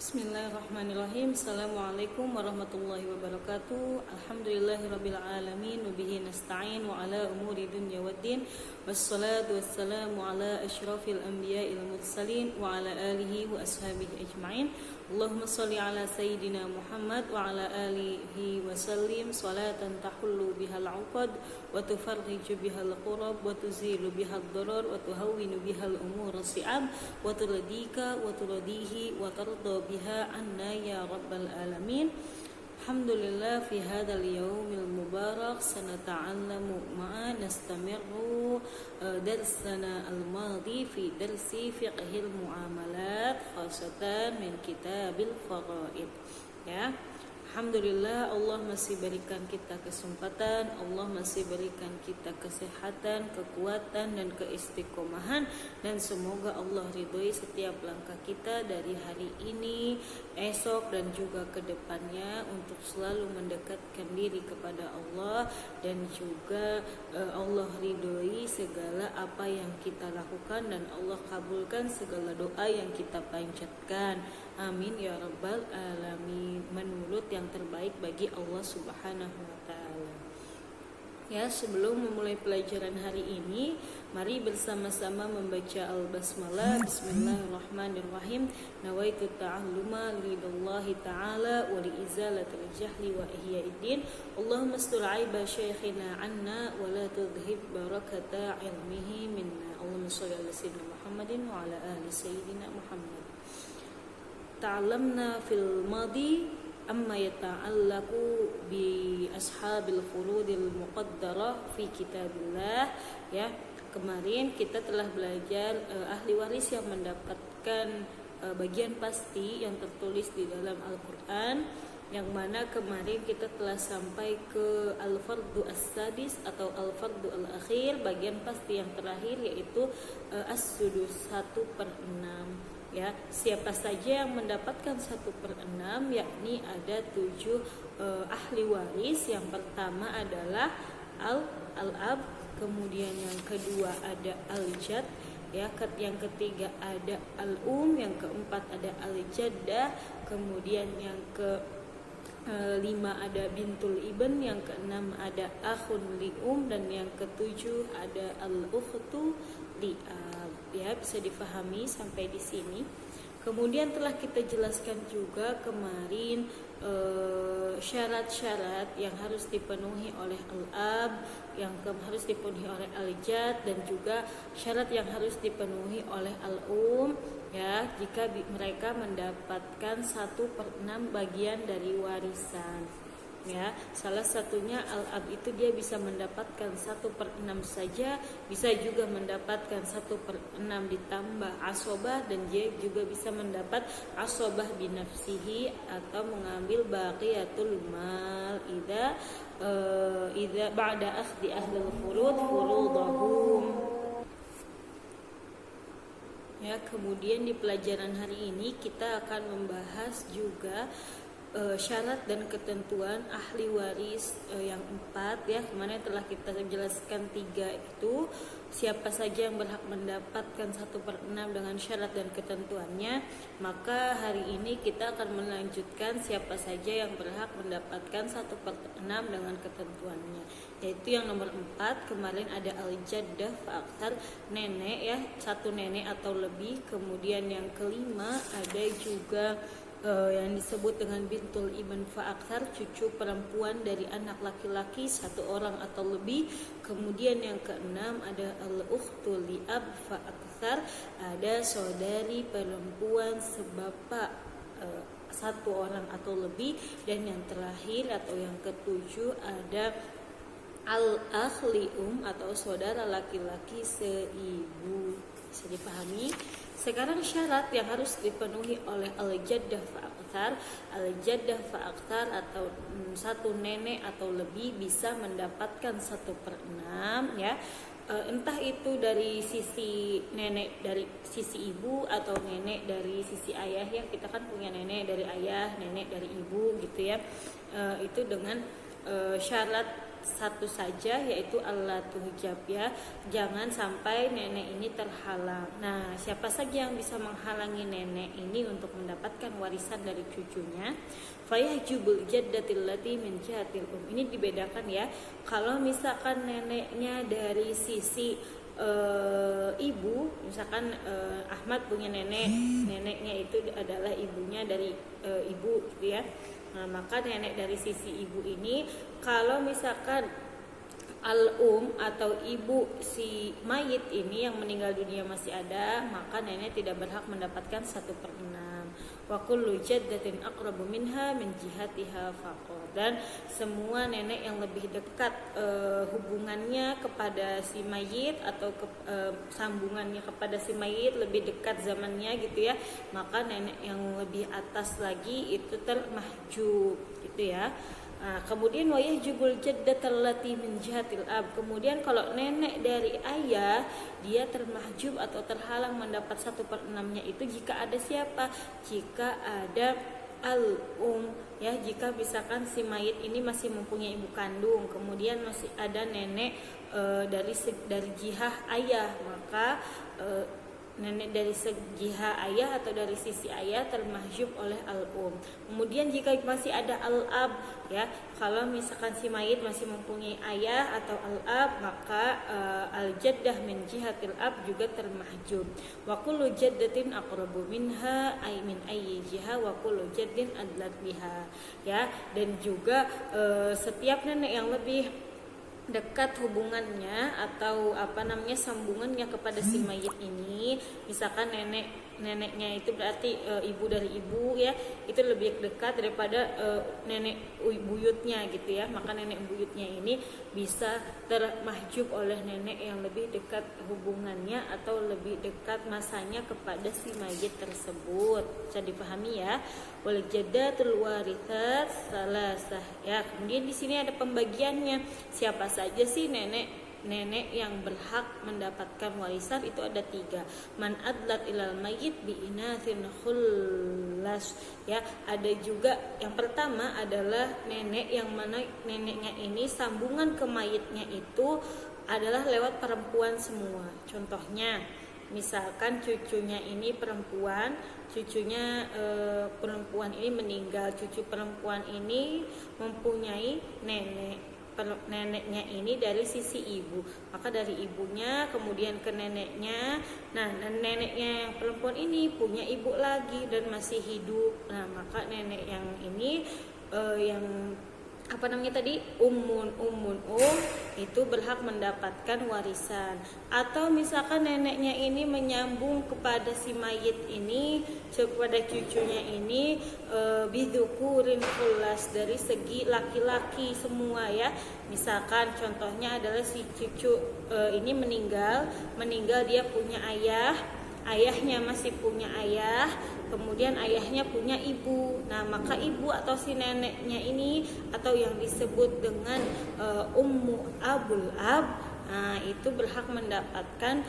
Bismillahirrahmanirrahim. Assalamualaikum warahmatullahi wabarakatuh. Alhamdulillahirabbil alamin wa bihi nasta'in wa ala umuri dunya waddin. Wassalatu wassalamu ala asyrafil anbiya'il mursalin wa ala alihi wa ashabihi ajma'in. Allahumma shalli ala sayyidina Muhammad wa ala alihi wa sallim salatan tahullu bihal 'uqad wa tufarriju bihal qurab wa tuzilu bihal darar wa tuhawwinu bihal umur si'ab wa turadika wa turadihi wa tarda biha anna ya rabbal alamin. Alhamdulillah fi hadzal yaumil mubarak sanata'allamu ma'a nastamirru darsana al-madi fi darsi fiqhil muamalat khasatan min kitabil faraid. Ya, alhamdulillah Allah masih berikan kita kesempatan, Allah masih berikan kita kesehatan, kekuatan dan keistiqomahan, dan semoga Allah ridhoi setiap langkah kita dari hari ini, esok dan juga ke depannya untuk selalu mendekatkan diri kepada Allah, dan juga Allah ridhoi segala apa yang kita lakukan dan Allah kabulkan segala doa yang kita panjatkan. Amin ya rabbal alamin, menurut yang terbaik bagi Allah Subhanahu wa taala. Ya, sebelum memulai pelajaran hari ini, mari bersama-sama membaca al-basmalah. Bismillahirrahmanirrahim. Nawaitu ta'alluma lillahi ta'ala wa liizalatil jahli wa ihyaiddin. Allahumma astur aiba syekhina anna wa la tudhib barakata ilmihi minna. Allahumma shalli ala sayyidina Muhammadin wa ala ali sayyidina Muhammad. Ta'allamna fil madi amma yata'allaku bi ashabil furudil muqaddarah fi kitabillah. Ya, kemarin kita telah belajar ahli waris yang mendapatkan bagian pasti yang tertulis di dalam Al-Quran, yang mana kemarin kita telah sampai ke al-fardu as-sadis atau al-fardu al-akhir, bagian pasti yang terakhir, yaitu as-sudus 1/6. Ya, siapa saja yang mendapatkan 1/6, yakni ada 7 ahli waris. Yang pertama adalah al-ab, kemudian yang kedua ada al-jad, ya, yang ketiga ada al-um, yang keempat ada al-jaddah, kemudian yang ke-5 ada bintul ibn, yang ke-6 ada akhun li'um, dan yang ke-7 ada al-ukhtu li'ab. Ya, bisa difahami sampai di sini. Kemudian telah kita jelaskan juga kemarin syarat-syarat yang harus dipenuhi oleh al-ab, yang harus dipenuhi oleh al-jad, dan juga syarat yang harus dipenuhi oleh al-um, ya, jika mereka mendapatkan 1/6 bagian dari warisan. Ya, salah satunya al-ab itu dia bisa mendapatkan 1/6 saja, bisa juga mendapatkan 1/6 ditambah asobah, dan dia juga bisa mendapat asobah binafsihi atau mengambil baqiyatul mal idza ba'da akhdi ahlul furud furudahum. Ya, kemudian di pelajaran hari ini kita akan membahas juga syarat dan ketentuan ahli waris yang 4, ya, kemana telah kita jelaskan 3 itu siapa saja yang berhak mendapatkan 1/6 dengan syarat dan ketentuannya. Maka hari ini kita akan melanjutkan siapa saja yang berhak mendapatkan 1/6 dengan ketentuannya, yaitu yang nomor 4 kemarin ada al-jaddah fa'akthar, nenek, ya, 1 nenek atau lebih. Kemudian yang kelima ada juga yang disebut dengan bintul ibn fa'akthar, cucu perempuan dari anak laki-laki 1 orang atau lebih. Kemudian yang keenam ada al-ukhtu li'ab fa'akthar, ada saudari perempuan sebapak 1 orang atau lebih. Dan yang terakhir atau yang ketujuh ada al-akh li'um atau saudara laki-laki seibu. Bisa dipahami? Sekarang syarat yang harus dipenuhi oleh al-jaddah fa'akthar. Al-jaddah fa'akthar atau 1 nenek atau lebih bisa mendapatkan 1/6, ya. Entah itu dari sisi nenek dari sisi ibu atau nenek dari sisi ayah, ya. Kita kan punya nenek dari ayah, nenek dari ibu gitu, ya. Itu dengan syarat satu saja, yaitu Allah tuhjab ya, jangan sampai nenek ini terhalang. Nah, siapa saja yang bisa menghalangi nenek ini untuk mendapatkan warisan dari cucunya? Fayahjubul jaddatil lati min jihatil Ini dibedakan ya. Kalau misalkan neneknya dari sisi ibu, misalkan Ahmad punya neneknya itu adalah ibunya dari ibu gitu ya. Nah, maka nenek dari sisi ibu ini, kalau misalkan atau ibu si mayit ini yang meninggal dunia masih ada, maka nenek tidak berhak mendapatkan 1/6. Wa kullu jaddatin aqrabu minha min jihatiha faqad. Dan semua nenek yang lebih dekat hubungannya kepada si mayit atau sambungannya kepada si mayit lebih dekat zamannya gitu ya, maka nenek yang lebih atas lagi itu termahjub gitu ya. Nah, kemudian wayahjubul jaddatal lati min jihatil ab. Kemudian kalau nenek dari ayah, dia termahjub atau terhalang mendapat 1/6-nya itu jika ada siapa? Jika ada ya, jika misalkan si mayit ini masih mempunyai ibu kandung, kemudian masih ada nenek dari jihah ayah, maka nenek dari segi ayah atau dari sisi ayah termahjub oleh Kemudian jika masih ada al-ab ya, kalau misalkan si mayit masih mempunyai ayah atau al-ab, maka al-jaddah min jihatil ab juga termahjub. Wa kullu jaddatin aqrabu minha ay min ayyi jiha wa kullu jaddin adlat biha ya. Dan juga setiap nenek yang lebih dekat hubungannya atau sambungannya kepada si mayit ini, misalkan neneknya itu berarti ibu dari ibu ya, itu lebih dekat daripada nenek buyutnya gitu ya, maka nenek buyutnya ini bisa termahjub oleh nenek yang lebih dekat hubungannya atau lebih dekat masanya kepada si mayit tersebut. Bisa dipahami ya. Wal jaddatul warithat salasah ya. Kemudian di sini ada pembagiannya, siapa saja sih nenek yang berhak mendapatkan warisan. Itu ada 3. Man adlat ilal mayyit bi inathin khullas ya. Ada juga yang pertama adalah nenek yang mana neneknya ini sambungan ke mayitnya itu adalah lewat perempuan semua. Contohnya misalkan cucunya ini perempuan, perempuan ini meninggal, cucu perempuan ini mempunyai neneknya ini dari sisi ibu, maka dari ibunya kemudian ke neneknya. Nah, neneknya yang perempuan ini punya ibu lagi dan masih hidup. Nah, maka nenek yang ini yang ummun itu berhak mendapatkan warisan. Atau misalkan neneknya ini menyambung kepada si mayit ini, kepada cucunya ini bidzukurin khullas, dari segi laki-laki semua ya. Misalkan contohnya adalah si cucu ini meninggal dia punya ayahnya masih punya ayah, kemudian ayahnya punya ibu. Nah, maka ibu atau si neneknya ini atau yang disebut dengan ummu abul ab, nah itu berhak mendapatkan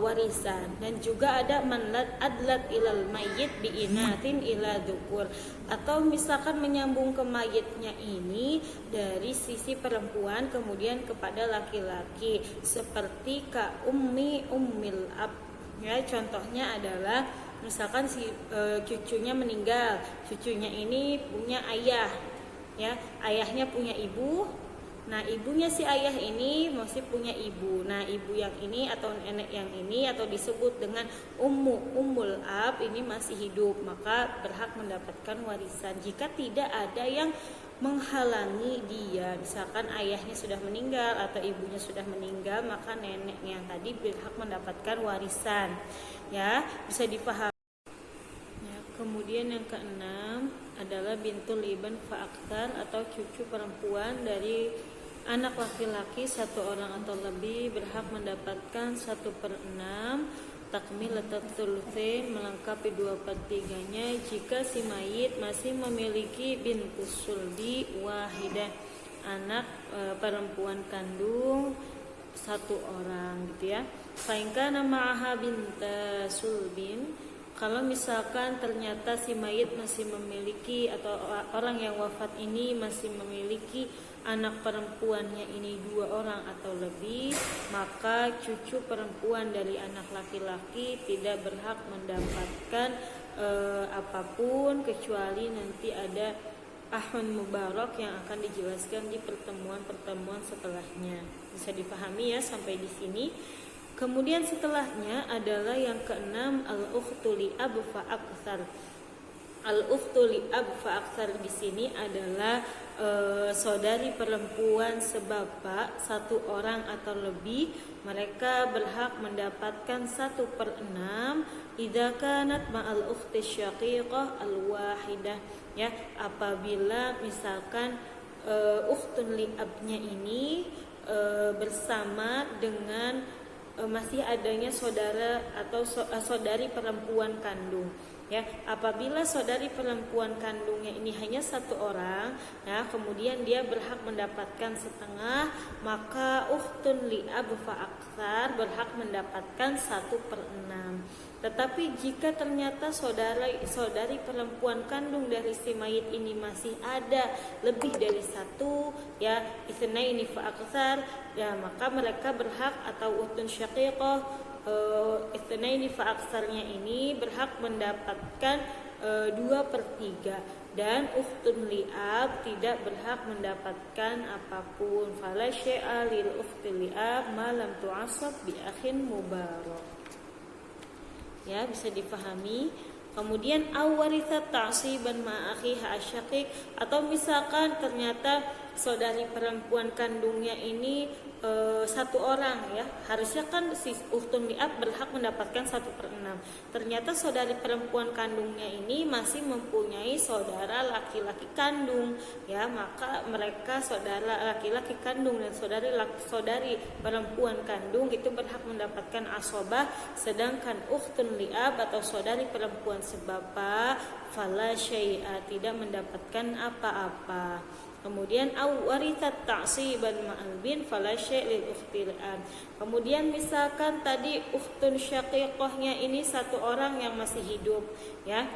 warisan. Dan juga ada manlat adlat ilal mayyit bi inatin ila dzukur, atau misalkan menyambung ke mayitnya ini dari sisi perempuan kemudian kepada laki-laki, seperti ka ummil ab ya. Contohnya adalah misalkan si cucunya meninggal, cucunya ini punya ayah ya, ayahnya punya ibu. Nah, ibunya si ayah ini masih punya ibu. Nah, ibu yang ini atau nenek yang ini atau disebut dengan ummul ab ini masih hidup, maka berhak mendapatkan warisan jika tidak ada yang menghalangi dia. Misalkan ayahnya sudah meninggal atau ibunya sudah meninggal, maka neneknya yang tadi berhak mendapatkan warisan ya. Bisa dipahami ya. Kemudian yang keenam adalah bintul ibn fa'aktar, atau cucu perempuan dari anak laki-laki 1 orang atau lebih berhak mendapatkan 1/6 takmilatul tsulusain, melengkapi 2/3-nya jika si mayit masih memiliki bintus sulbi wahidah, anak perempuan kandung 1 orang gitu ya. Fa in kana ma'aha binta sulbin, kalau misalkan ternyata si mayit masih memiliki atau orang yang wafat ini masih memiliki anak perempuannya ini 2 orang atau lebih, maka cucu perempuan dari anak laki-laki tidak berhak mendapatkan apapun kecuali nanti ada ahun mubarak yang akan dijelaskan di pertemuan-pertemuan setelahnya. Bisa dipahami ya sampai di sini. Kemudian setelahnya adalah yang keenam, al-ukhtu li ab fa aktsar. Al-ukhtu li ab fa aktsar di sini adalah saudari perempuan sebapak 1 orang atau lebih. Mereka berhak mendapatkan 1/6 idza kanat ma'al ukhti syaqiqah al-wahidah, ya, apabila misalkan ukhtun li abnya ini bersama dengan masih adanya saudara atau saudari perempuan kandung, ya. Apabila saudari perempuan kandungnya ini hanya 1 orang, ya, kemudian dia berhak mendapatkan setengah, maka ukhtun li ab fa aktsar berhak mendapatkan 1/6. Tetapi jika ternyata saudari perempuan kandung dari si mayit ini masih ada lebih dari 1, ya, itsnaini fa aktsar, ya, maka mereka berhak, atau ukhtun syaqiqah itsnaini fa aktsarnya ini berhak mendapatkan 2/3, dan ukhtun li'ab tidak berhak mendapatkan apapun. Fala syai'a lil ukhti li'ab ma lam tu'assab bi akhin mubarak. Ya, bisa dipahami. Kemudian awarithat ta'siban ma akhiha asyaqiq, atau misalkan ternyata saudari perempuan kandungnya ini 1 orang, ya, harusnya kan si ukhtun li'ab berhak mendapatkan 1/6. Ternyata saudari perempuan kandungnya ini masih mempunyai saudara laki-laki kandung, ya, maka mereka saudara laki-laki kandung dan saudari perempuan kandung itu berhak mendapatkan asobah, sedangkan ukhtun li'ab atau saudari perempuan sebapak fala syai'a tidak mendapatkan apa-apa. Kemudian warithat ta'siban ma'al bin fala syai' lil ukhti li'ab. Kemudian misalkan tadi ukhtun syaqiqahnya ini 1 orang yang masih hidup, ya,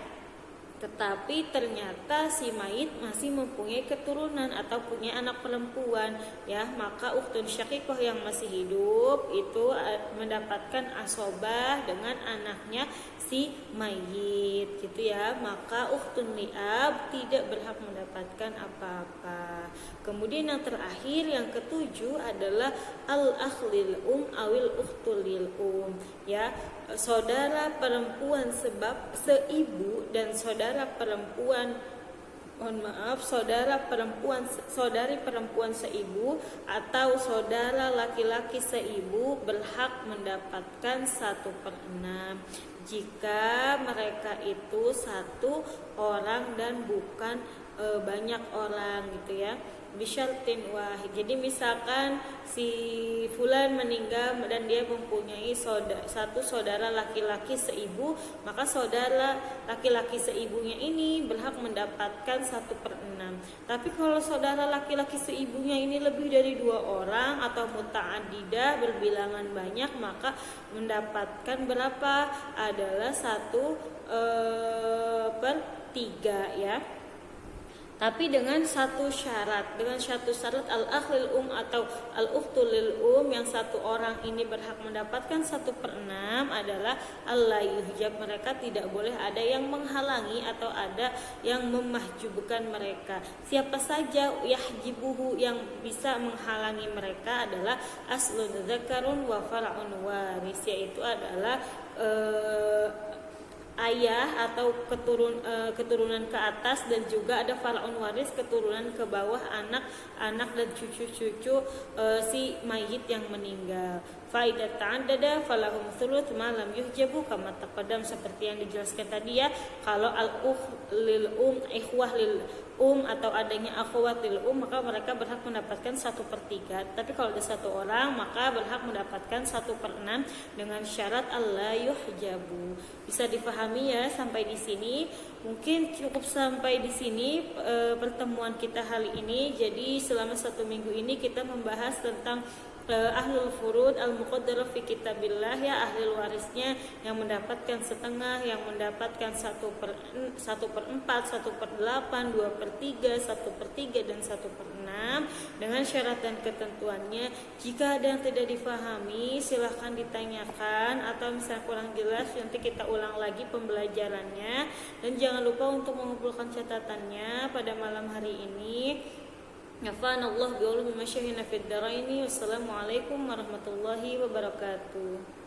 tetapi ternyata si mayit masih mempunyai keturunan atau punya anak perempuan, ya, maka ukhtun syaqiqah yang masih hidup itu mendapatkan asobah dengan anaknya si mayit, gitu ya. Maka ukhtun li'ab tidak berhak mendapatkan apa-apa. Kemudian yang terakhir, yang ke-7 adalah al-akh lil awil ukhtul lil ya, saudara perempuan sebab seibu dan saudara perempuan saudari perempuan seibu atau saudara laki-laki seibu berhak mendapatkan 1/6 jika mereka itu 1 orang dan bukan banyak orang, gitu ya. Bisyartin wahid. Jadi misalkan si fulan meninggal dan dia mempunyai 1 saudara laki-laki seibu, maka saudara laki-laki seibunya ini berhak mendapatkan 1/6. Tapi kalau saudara laki-laki seibunya ini lebih dari 2 orang atau muta'addidah berbilangan banyak, maka mendapatkan berapa? Adalah 1/3, ya. Tapi dengan satu syarat, al-akh lil atau al-ukhtu lil yang 1 orang ini berhak mendapatkan 1/6 adalah alla yuhjab, mereka tidak boleh ada yang menghalangi atau ada yang memahjubkan mereka. Siapa saja yahjibuhu yang bisa menghalangi mereka adalah aslun dzakarun wa far'un waris, yaitu adalah ayah atau keturunan ke atas, dan juga ada far'un waris, keturunan ke bawah, anak dan cucu-cucu si mayit yang meninggal. Faidat ta'addada falahum thuluth ma lam yuhjabu kama taqaddam, seperti yang dijelaskan tadi, ya. Kalau al-ukh lil ikhwah lil atau adanya akhwat lil maka mereka berhak mendapatkan 1/3. Tapi kalau ada 1 orang maka berhak mendapatkan 1/6 dengan syarat alla yuhjabu. Bisa difahami ya sampai di sini? Mungkin cukup sampai di sini pertemuan kita hari ini. Jadi selama 1 minggu ini kita membahas tentang ahlul furud al-muqaddarah fi kitabillah, ya ahli warisnya yang mendapatkan setengah, yang mendapatkan 1/4, 1/8, 2/3, 1/3 dan 1/6 dengan syarat dan ketentuannya. Jika ada yang tidak difahami silahkan ditanyakan, atau misalnya kurang jelas nanti kita ulang lagi pembelajarannya. Dan jangan lupa untuk mengumpulkan catatannya pada malam hari ini. Nafanallahu bi ulumi masyayina fid daraini. Wassalamualaikum warahmatullahi wabarakatuh.